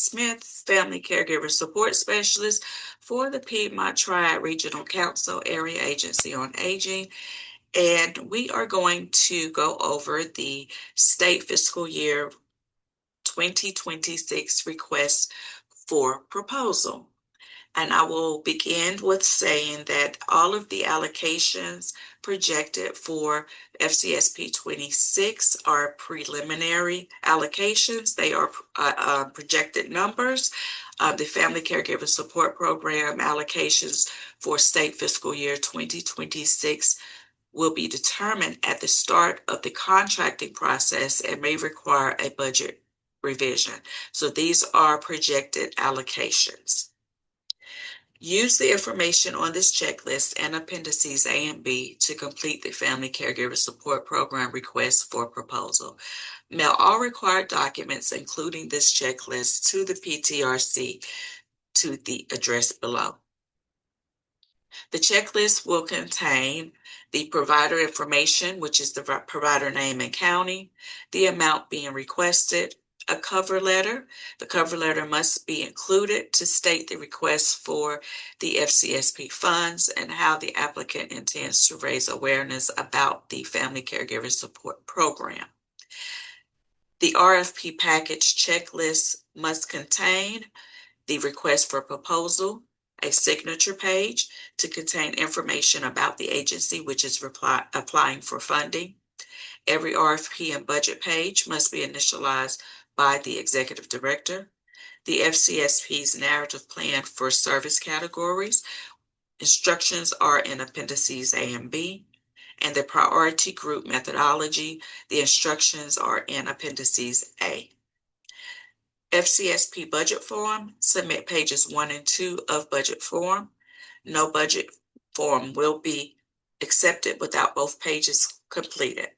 Smith, Family Caregiver Support Specialist for the Piedmont Triad Regional Council Area Agency on Aging. And we are going to go over the state fiscal year 2026 request for proposal. And I will begin with saying that all of the allocations projected for FCSP 26 are preliminary allocations. They are projected numbers. The Family Caregiver Support Program allocations for state fiscal year 2026 will be determined at the start of the contracting process and may require a budget revision. So these are projected allocations. Use the information on this checklist and appendices A and B to complete the Family Caregiver Support Program request for proposal. Mail all required documents, including this checklist, to the PTRC to the address below. The checklist will contain the provider information, which is the provider name and county, the amount being requested, a cover letter. The cover letter must be included to state the request for the FCSP funds and how the applicant intends to raise awareness about the Family Caregiver Support Program. The RFP package checklist must contain the request for proposal, a signature page to contain information about the agency which is applying for funding. Every RFP and budget page must be initialized by the executive director. The FCSP's narrative plan for service categories. Instructions are in appendices A and B. And the priority group methodology. The instructions are in appendices A. FCSP budget form, submit pages 1 and 2 of budget form. No budget form will be accepted without both pages completed.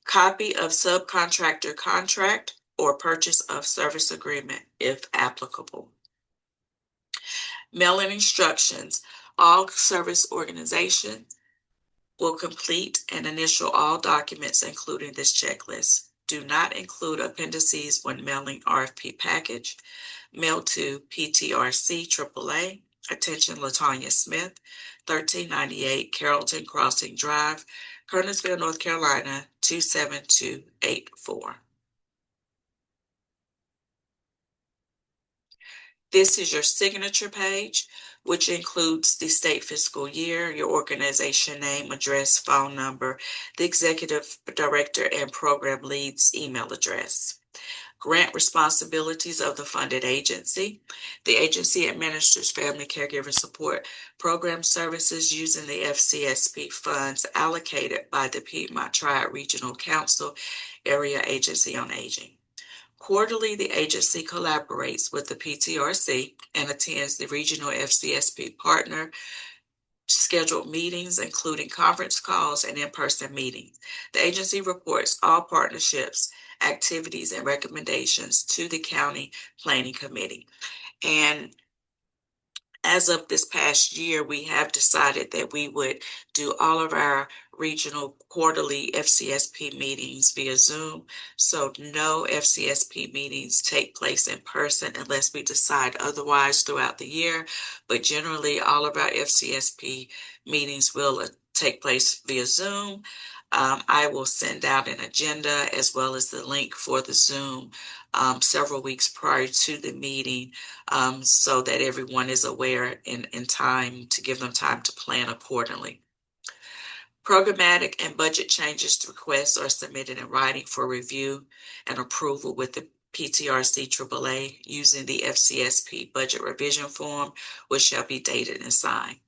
Copy of subcontractor contract or purchase of service agreement if applicable. Mailing instructions. All service organizations will complete and initial all documents including this checklist. Do not include appendices when mailing RFP package. Mail to PTRC AAA. Attention Latanya Smith, 1398 Carrollton Crossing Drive, Kernersville, North Carolina, 27284. This is your signature page, which includes the state fiscal year, your organization name, address, phone number, the executive director and program lead's email address. Grant responsibilities of the funded agency. The agency administers Family Caregiver Support Program services using the FCSP funds allocated by the Piedmont Triad Regional Council Area Agency on Aging. Quarterly, the agency collaborates with the PTRC and attends the regional FCSP partner scheduled meetings, including conference calls and in-person meetings. The agency reports all partnerships, activities, and recommendations to the County Planning Committee. And as of this past year, we have decided that we would do all of our regional quarterly FCSP meetings via Zoom. So no FCSP meetings take place in person unless we decide otherwise throughout the year. But generally, all of our FCSP meetings will take place via Zoom. I will send out an agenda as well as the link for the Zoom several weeks prior to the meeting so that everyone is aware in time to give them time to plan accordingly. Programmatic and budget changes to requests are submitted in writing for review and approval with the PTRC AAA using the FCSP budget revision form, which shall be dated and signed.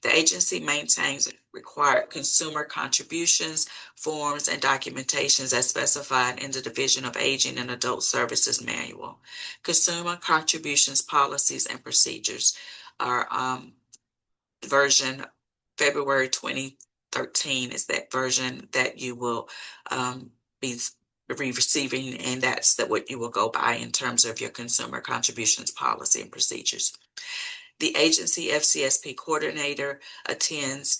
The agency maintains required consumer contributions, forms, and documentations as specified in the Division of Aging and Adult Services Manual. Consumer contributions policies and procedures are version February 2013 is that version that you will be receiving, and that's what you will go by in terms of your consumer contributions policy and procedures. The agency FCSP coordinator attends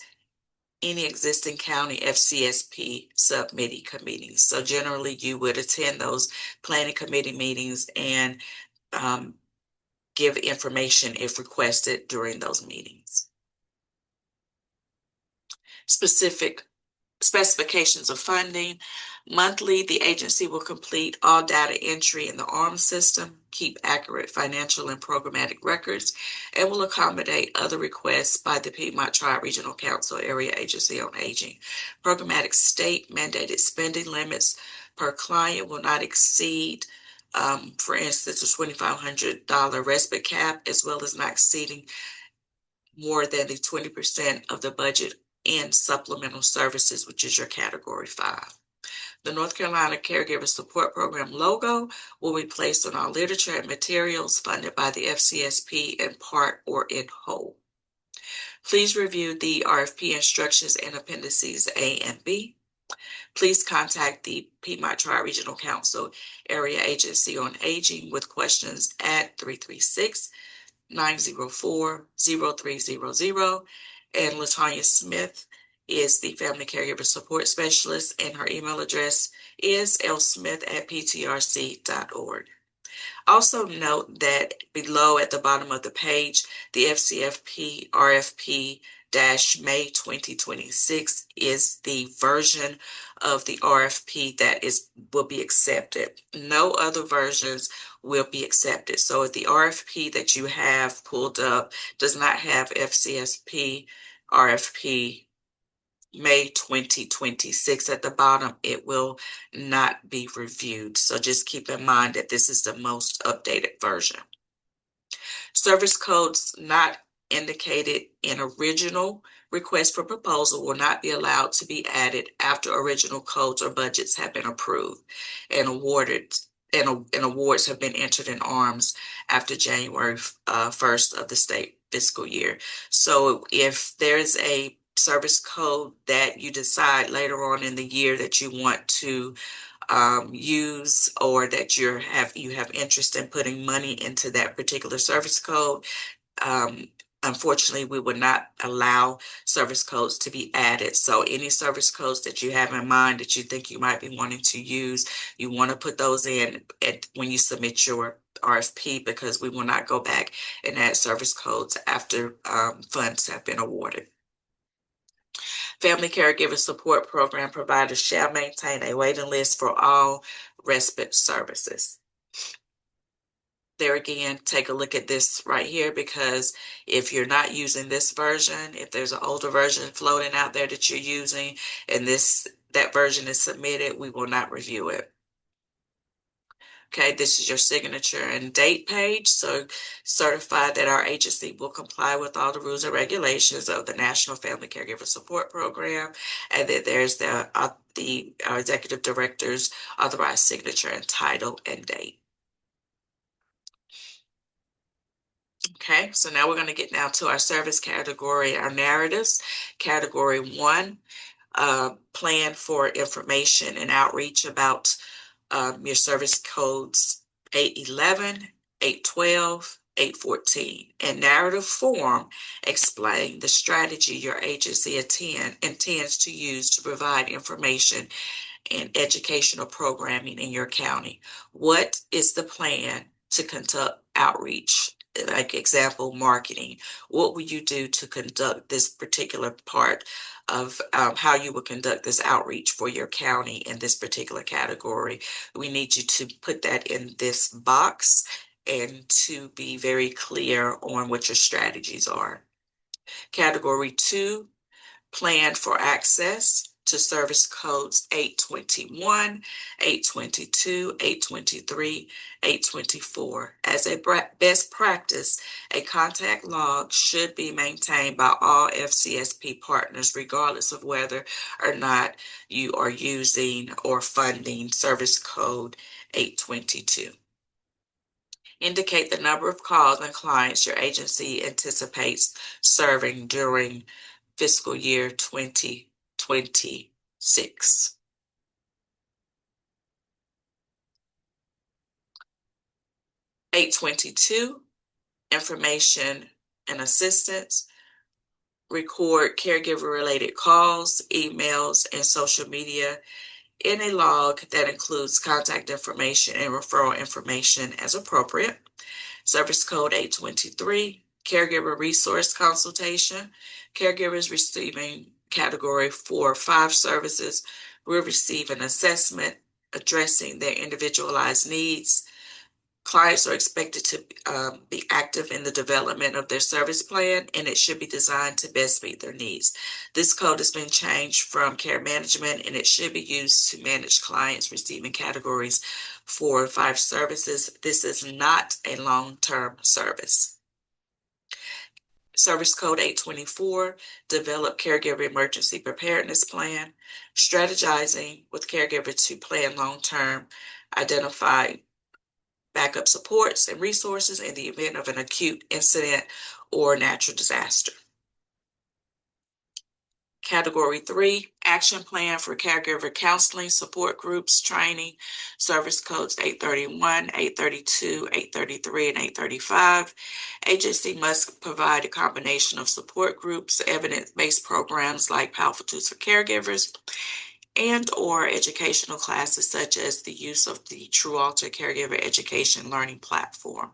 any existing county FCSP subcommittee meetings. So generally you would attend those planning committee meetings and give information if requested during those meetings. Specifications of funding. Monthly, the agency will complete all data entry in the ARM system, keep accurate financial and programmatic records, and will accommodate other requests by the Piedmont Tri-Regional Council Area Agency on Aging. Programmatic state mandated spending limits per client will not exceed, for instance, a $2,500 respite cap, as well as not exceeding more than the 20% of the budget in supplemental services, which is your Category 5. The North Carolina Caregiver Support Program logo will be placed on all literature and materials funded by the FCSP in part or in whole. Please review the RFP instructions in appendices A and B. Please contact the Piedmont Tri-Regional Council Area Agency on Aging with questions at 336-904-0300. And LaTanya Smith is the Family Caregiver Support Specialist, and her email address is lsmith@ptrc.org. Also note that below at the bottom of the page, the FCFP RFP-May 2026 is the version of the RFP that will be accepted. No other versions will be accepted. So if the RFP that you have pulled up does not have FCSP RFP May 2026 at the bottom, it will not be reviewed. So just keep in mind that this is the most updated version. Service codes not indicated in original request for proposal will not be allowed to be added after original codes or budgets have been approved and awarded, and awards have been entered in arms after January 1st of the state fiscal year. So if there's a service code that you decide later on in the year that you want to use, or that you have interest in putting money into that particular service code, unfortunately, we would not allow service codes to be added. So any service codes that you have in mind that you think you might be wanting to use, you want to put those in when you submit your RFP, because we will not go back and add service codes after funds have been awarded. Family Caregiver Support Program providers shall maintain a waiting list for all respite services. There again, take a look at this right here, because if you're not using this version, if there's an older version floating out there that you're using and that version is submitted, we will not review it. Okay, this is your signature and date page. So certify that our agency will comply with all the rules and regulations of the National Family Caregiver Support Program. And then there's the executive director's authorized signature and title and date. Okay, so now we're going to get down to our service category, our narratives. Category 1, plan for information and outreach about your service codes 811, 812, 814. In narrative form, explain the strategy your agency intends to use to provide information and educational programming in your county. What is the plan to conduct outreach? Like example, marketing. What will you do to conduct this particular part of how you will conduct this outreach for your county in this particular category? We need you to put that in this box and to be very clear on what your strategies are. Category 2, plan for access to service codes 821, 822, 823, 824. As a best practice, a contact log should be maintained by all FCSP partners, regardless of whether or not you are using or funding service code 822. Indicate the number of calls and clients your agency anticipates serving during fiscal year 2026. (822) information and assistance. Record caregiver-related calls, emails, and social media in a log that includes contact information and referral information as appropriate. Service Code 823, Caregiver Resource Consultation. Caregivers receiving Category 4 or 5 services will receive an assessment addressing their individualized needs. Clients are expected to be active in the development of their service plan, and it should be designed to best meet their needs. This code has been changed from care management, and it should be used to manage clients receiving categories 4 or 5 services. This is not a long-term service. Service Code 824, develop caregiver emergency preparedness plan, strategizing with caregiver to plan long-term, identify backup supports and resources in the event of an acute incident or natural disaster. Category 3, action plan for caregiver counseling, support groups, training, service codes 831, 832, 833, and 835. Agency must provide a combination of support groups, evidence-based programs like Powerful Tools for Caregivers, and or educational classes such as the use of the TrueAlter Caregiver Education Learning Platform.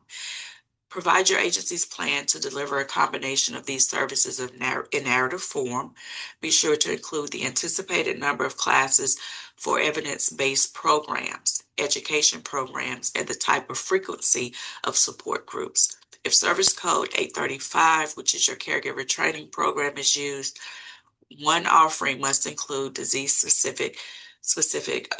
Provide your agency's plan to deliver a combination of these services in narrative form. Be sure to include the anticipated number of classes for evidence-based programs, education programs, and the type of frequency of support groups. If Service Code 835, which is your caregiver training program, is used, one offering must include disease-specific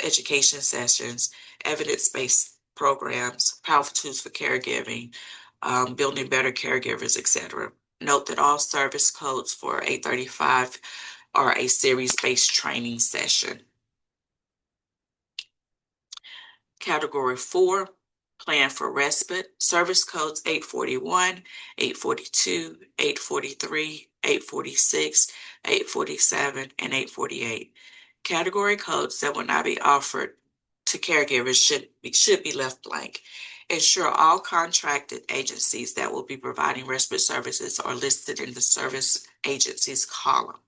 education sessions, evidence-based programs, powerful tools for caregiving, building better caregivers, etc. Note that all service codes for 835 are a series-based training session. Category 4, plan for respite, service codes 841, 842, 843, 846, 847, and 848. Category codes that will not be offered to caregivers should be left blank. Ensure all contracted agencies that will be providing respite services are listed in the service agencies column.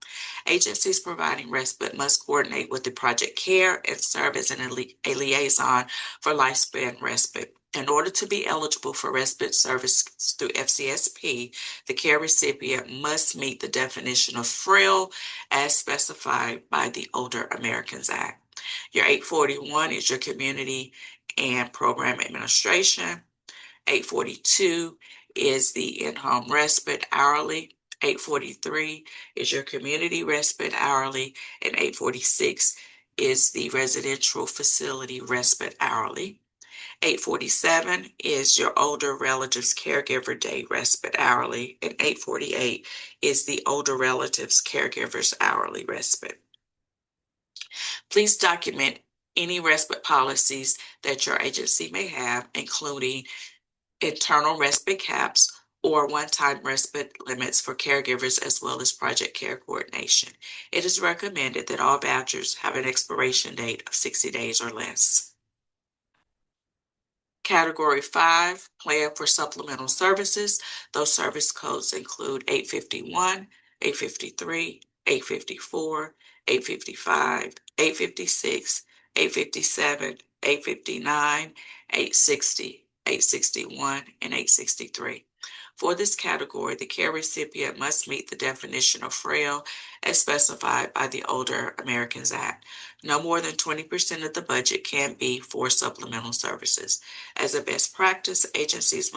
Agencies providing respite must coordinate with the project care and serve as a liaison for lifespan respite. In order to be eligible for respite service through FCSP, the care recipient must meet the definition of frail as specified by the Older Americans Act. Your 841 is your community and program administration. 842 is the in-home respite hourly. 843 is your community respite hourly, and 846 is the residential facility respite hourly. 847 is your older relatives caregiver day respite hourly, and 848 is the older relatives caregivers hourly respite. Please document any respite policies that your agency may have, including internal respite caps or one-time respite limits for caregivers, as well as project care coordination. It is recommended that all vouchers have an expiration date of 60 days or less. Category 5, plan for supplemental services. Those service codes include 851, 853, 854, 855, 856, 857, 859, 860, 861, and 863. For this category, the care recipient must meet the definition of frail as specified by the Older Americans Act. No more than 20% of the budget can be for supplemental services. As a best practice, agencies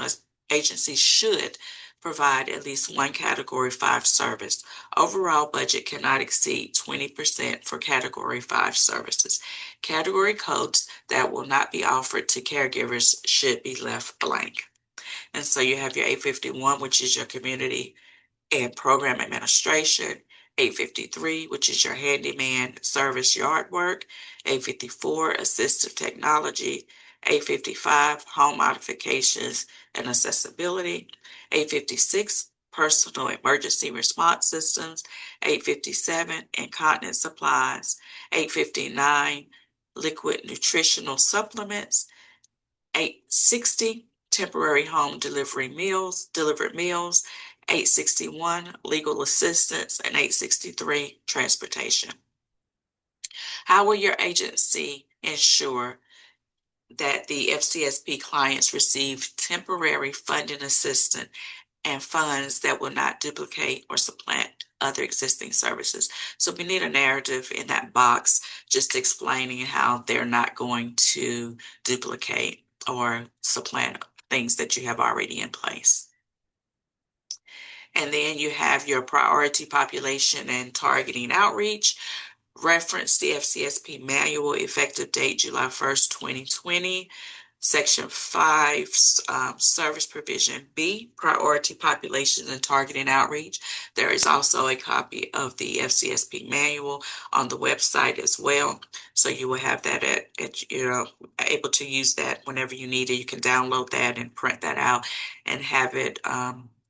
should provide at least one Category 5 service. Overall budget cannot exceed 20% for Category 5 services. Category codes that will not be offered to caregivers should be left blank. And so you have your 851, which is your community and program administration, 853, which is your handyman service yard work, 854, assistive technology, 855, home modifications and accessibility, 856, personal emergency response systems, 857, incontinence supplies, 859, liquid nutritional supplements, 860, temporary home delivered meals, 861, legal assistance, and 863, transportation. How will your agency ensure that the FCSP clients receive temporary funding assistance and funds that will not duplicate or supplant other existing services. So we need a narrative in that box just explaining how they're not going to duplicate or supplant things that you have already in place. And then you have your priority population and targeting outreach. Reference the FCSP manual, effective date July 1st, 2020. Section 5, service provision B, priority populations and targeting outreach. There is also a copy of the FCSP manual on the website as well. So you will have that able to use that whenever you need it. You can download that and print that out and have it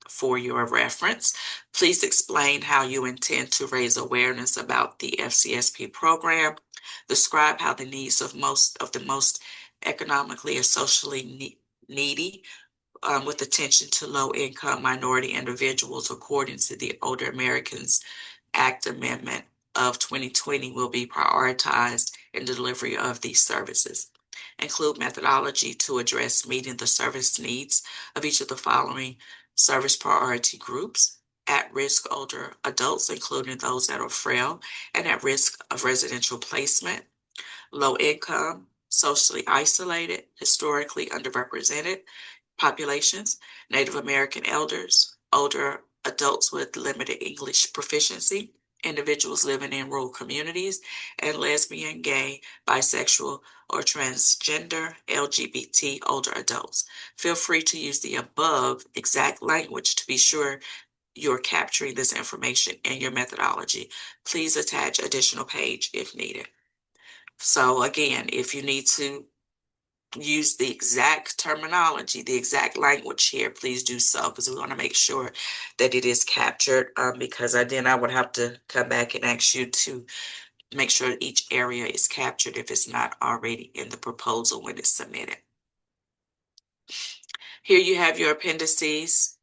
for your reference. Please explain how you intend to raise awareness about the FCSP program. Describe how the needs of the most economically and socially needy, with attention to low-income minority individuals, according to the Older Americans Act Amendment of 2020, will be prioritized in delivery of these services. Include methodology to address meeting the service needs of each of the following service priority groups: at-risk older adults, including those that are frail and at risk of residential placement; low income, socially isolated, historically underrepresented populations; Native American elders; older adults with limited English proficiency; individuals living in rural communities; and lesbian, gay, bisexual, or transgender LGBT older adults. Feel free to use the above exact language to be sure you're capturing this information in your methodology. Please attach additional page if needed. So again, if you need to use the exact terminology, the exact language here, please do so, because we want to make sure that it is captured, because then I would have to come back and ask you to make sure each area is captured if it's not already in the proposal when it's submitted. Here you have your appendices,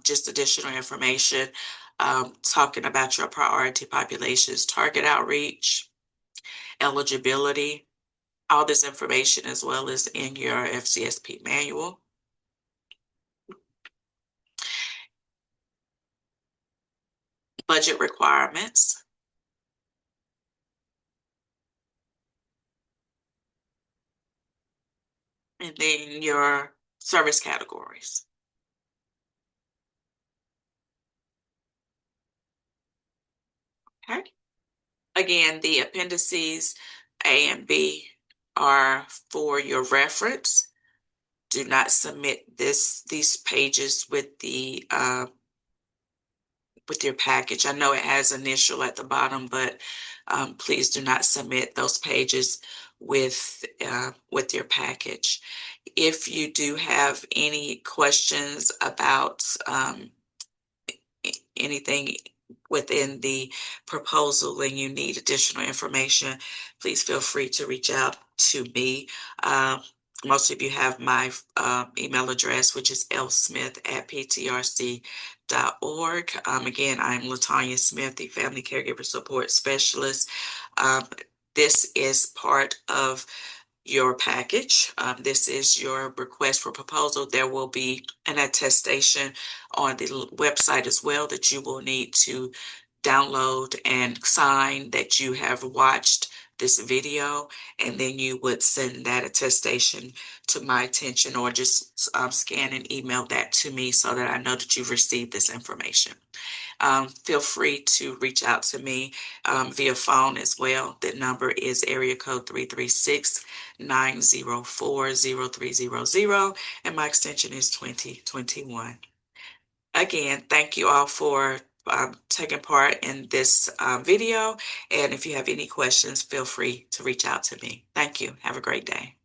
just additional information, talking about your priority populations, target outreach, eligibility. All this information as well as in your FCSP manual. Budget requirements. And then your service categories. Okay. Again, the appendices A and B are for your reference. Do not submit these pages with your package. I know it has initial at the bottom, but please do not submit those pages with your package. If you do have any questions about anything within the proposal and you need additional information, please feel free to reach out to me. Most of you have my email address, which is lsmith@ptrc.org. Again, I'm Latanya Smith, the Family Caregiver Support Specialist. This is part of your package. This is your request for proposal. There will be an attestation on the website as well that you will need to download and sign that you have watched this video, and then you would send that attestation to my attention, or just scan and email that to me so that I know that you've received this information. Feel free to reach out to me via phone as well. The number is area code 336-904-0300, and my extension is 2021. Again, thank you all for taking part in this video. And if you have any questions, feel free to reach out to me. Thank you. Have a great day.